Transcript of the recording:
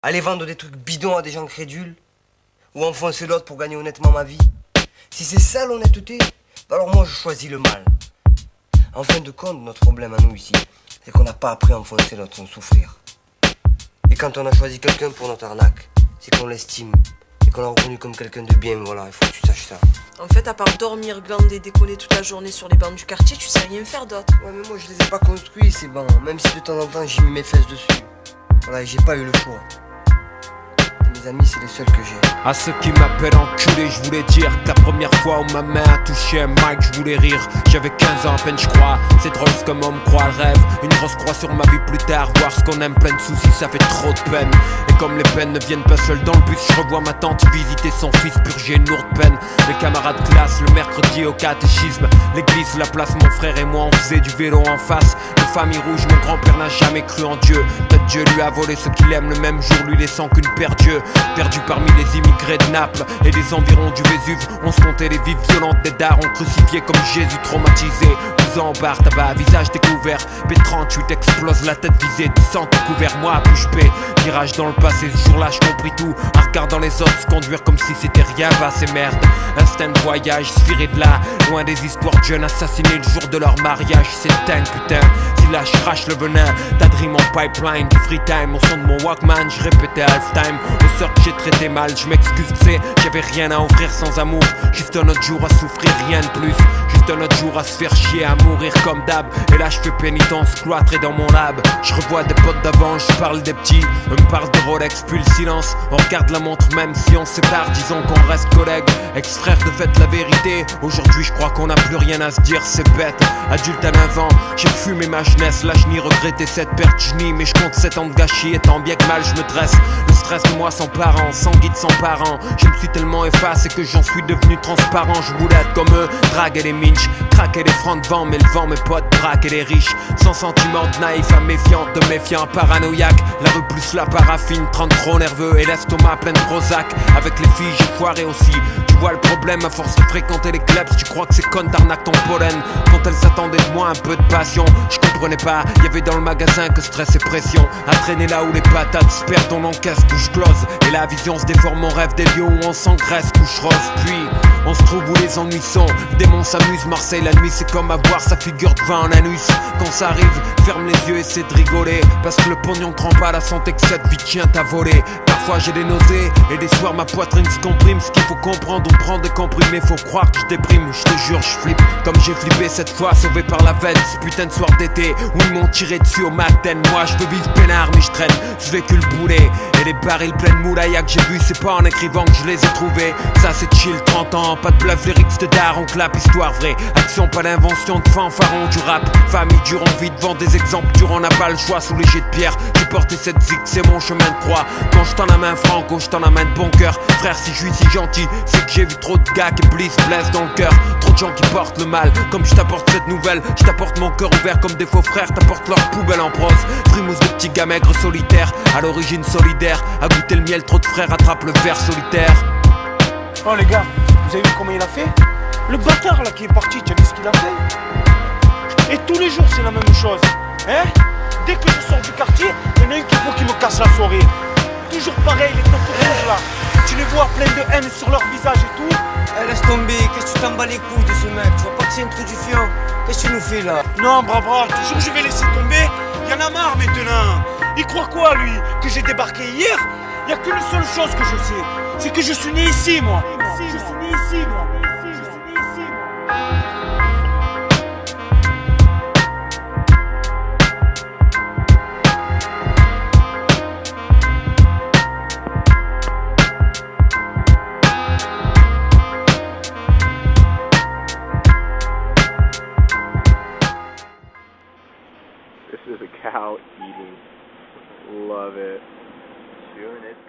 Aller vendre des trucs bidons à des gens crédules? Ou enfoncer l'autre pour gagner honnêtement ma vie? Si c'est ça l'honnêteté, alors moi je choisis le mal. En fin de compte, notre problème à nous ici, c'est qu'on n'a pas appris à enfoncer l'autre sans souffrir. Et quand on a choisi quelqu'un pour notre arnaque, c'est qu'on l'estime et qu'on l'a reconnu comme quelqu'un de bien, voilà, il faut que tu saches ça. En fait, à part dormir, glander, décoller toute la journée sur les bancs du quartier, tu sais rien faire d'autre. Ouais, mais moi je les ai pas construits ces bancs, même si de temps en temps j'y mets mes fesses dessus. Voilà, j'ai pas eu le choix. Mes amis, c'est les seuls que j'ai. À ceux qui m'appellent enculé, je voulais dire que la première fois où ma main a touché un mic, je voulais rire. J'avais 15 ans à peine, je crois. C'est drôle ce comme on me croit le rêve. Une grosse croix sur ma vie plus tard. Voir ce qu'on aime plein de soucis, ça fait trop de peine. Et comme les peines ne viennent pas seules dans le bus, je revois ma tante visiter son fils purger une lourde peine. Mes camarades de classe, le mercredi au catéchisme. L'église, la place, mon frère et moi, on faisait du vélo en face. De famille rouge, mon grand-père n'a jamais cru en Dieu. Peut-être Dieu lui a volé ce qu'il aime le même jour, lui laissant qu'une paire d'yeux. Perdu parmi les immigrés de Naples et des environs du Vésuve, on se comptait les vies violentes des darons crucifiés comme Jésus traumatisé. 12 ans en bar, tabac, visage découvert. P38 explose la tête visée, du sang tout couvert. Moi à bouche bée, virage dans le passé, ce jour-là je compris tout. En regardant les autres se conduire comme si c'était rien, bah c'est merde. Instinct de voyage, se virer de là, loin des histoires de jeunes assassinés le jour de leur mariage. C'est dingue putain, si là je crache le venin, t'as dream en pipeline, du free time. Au son de mon Walkman, je répétais halftime. Au sort que j'ai traité mal, je m'excuse, c'est j'avais rien à offrir sans amour. Juste un autre jour à souffrir, rien de plus. Juste un autre jour à se faire chier, à mourir comme d'hab. Et là je fais pénitence, cloîtré dans mon lab. Je revois des potes d'avant, je parle des petits. On me parle de Rolex, puis le silence. On regarde la montre même si on se sépare, disons qu'on reste collègues. Ex-frère de fait la vérité. Aujourd'hui je crois qu'on n'a plus rien à se dire, c'est bête. Adulte à 9 ans, j'ai fumé ma jeunesse. Là je n'y regrettais cette perte, je nie. Mais je compte 7 ans de gâchis et tant bien que mal je me dresse. Le stress de moi sans parents, sans guide, sans parents. Je me suis tellement effacé que j'en suis devenu transparent. Je voulais être comme eux, draguer les minches, craquer les francs de vent, mais le vent mes potes, braquer les riches. Sans sentiment de naïf à méfiant, de méfiant à paranoïaque. La rue plus la paraffine, 30 trop nerveux et l'estomac plein de Prozac. Avec les filles j'ai foiré aussi. Tu vois le problème à force de fréquenter les clubs, tu crois que c'est con t'arnaques ton pollen. Quand elles s'attendaient de moi un peu de passion, je comprenais pas, y'avait dans le magasin que stress et pression. À traîner là où les patates se perdent, on encaisse bouche close. Et la vision se déforme, on rêve des lieux où on s'engraisse, couche rose. Puis on se trouve où les ennuis sont, le démon s'amuse. Marseille la nuit c'est comme avoir sa figure de vin en anus. Quand ça arrive, ferme les yeux, essaie de rigoler. Parce que le pognon prend pas la santé que cette vie tient à voler. Parfois j'ai des nausées et des soirs ma poitrine se comprime. Ce qu'il faut comprendre, on prend des comprimés. Faut croire que je déprime, je te jure je flippe. Comme j'ai flippé cette fois, sauvé par la veine. Ce putain de soir d'été où ils m'ont tiré dessus au matin. Moi je veux vivre peinard mais je traîne ce véhicule boulet. Et les barils pleins de moulaïa que j'ai vu, c'est pas en écrivant que je les ai trouvés. Ça c'est chill, 30 ans, pas de bluff, lyrics de daron, clap, histoire vraie. Action, pas d'invention de fanfaron du rap. Famille dure, envie de vendre des exemples durs, on n'a pas le choix sous les jets de pierre. J'ai porté cette zig, c'est mon chemin de croix. Quand je t'en amène franco, je t'en amène bon cœur. Frère, si je suis si gentil, c'est que j'ai vu trop de gars qui blessent dans le cœur. Trop de gens qui portent le mal, comme je t'apporte cette nouvelle. Je t'apporte mon cœur ouvert comme des faux frères, t'apporte leur poubelle en prose. Frimousse de petits gars maigres solitaires, à l'origine solidaire. À goûter le miel, trop de frères attrapent le ver solitaire. Oh les gars, vous avez vu comment il a fait? Le bâtard là qui est parti, tu as vu ce qu'il a fait? Et tous les jours c'est la même chose, hein? Dès que je sors du quartier, il y en a un qui faut qu'il me casse la soirée. Toujours pareil, les têtes rouges là. Tu les vois plein de haine sur leur visage et tout. Laisse tomber, qu'est-ce que tu t'en bats les couilles de ce mec? Tu vois pas que c'est un trou du fion? Qu'est-ce que tu nous fais là? Non brava, toujours je vais laisser tomber. Il y en a marre maintenant. Il croit quoi lui? Que j'ai débarqué hier? Il n'y a qu'une seule chose que je sais, c'est que je suis né ici moi. Je suis né ici moi. Je suis né ici moi. This is a cow eating. Love it. Chewing its